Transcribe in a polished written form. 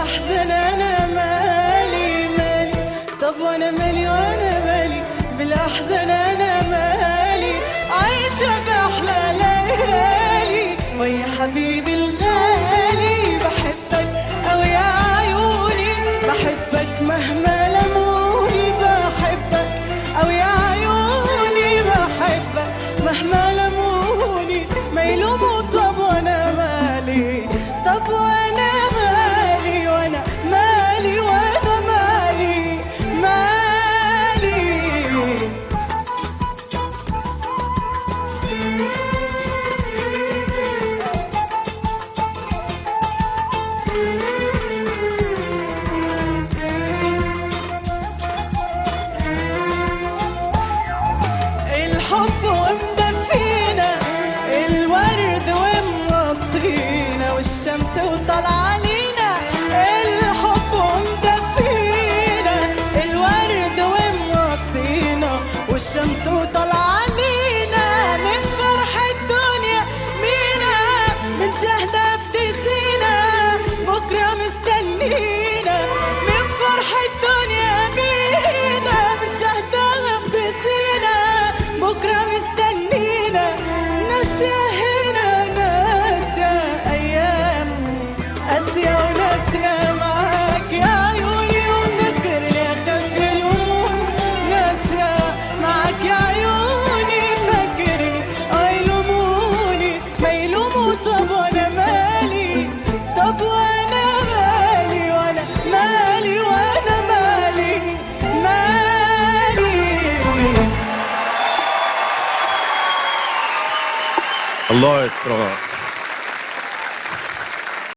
بالاحزان انا مالي مالي. طب وانا مالي وانا مالي بالاحزان انا مالي. عايشه باحلى ليالي ويا حبيبي الغالي. بحبك أوي يا عيوني بحبك مهما لموني. بحبك أوي يا عيوني بحبك مهما لموني. ما يلوموا طب وانا مالي. طب وانا مالي وانا مالي وانا مالي مالي. الحب ومدفينا الورد ومغطينا والشمس وطلع علينا. الحب ومدفينا الورد ومغطينا والشمس وطلع علينا. من فرح الدنيا مينا من شهدة ابتسينا بكرة مستنينا. من فرح الدنيا مينا من شهدة ابتسينا بكرة مستنينا. ناسية هنا ناسية أيام قاسية وناسية معاك يا عيوني. وفكرني أخاف يلومون ناسية معاك يا عيوني. فكرني يلوموني ما يلوموا. طب وأنا مالي. طب وأنا مالي وأنا مالي وأنا مالي مالي. الله يسرها.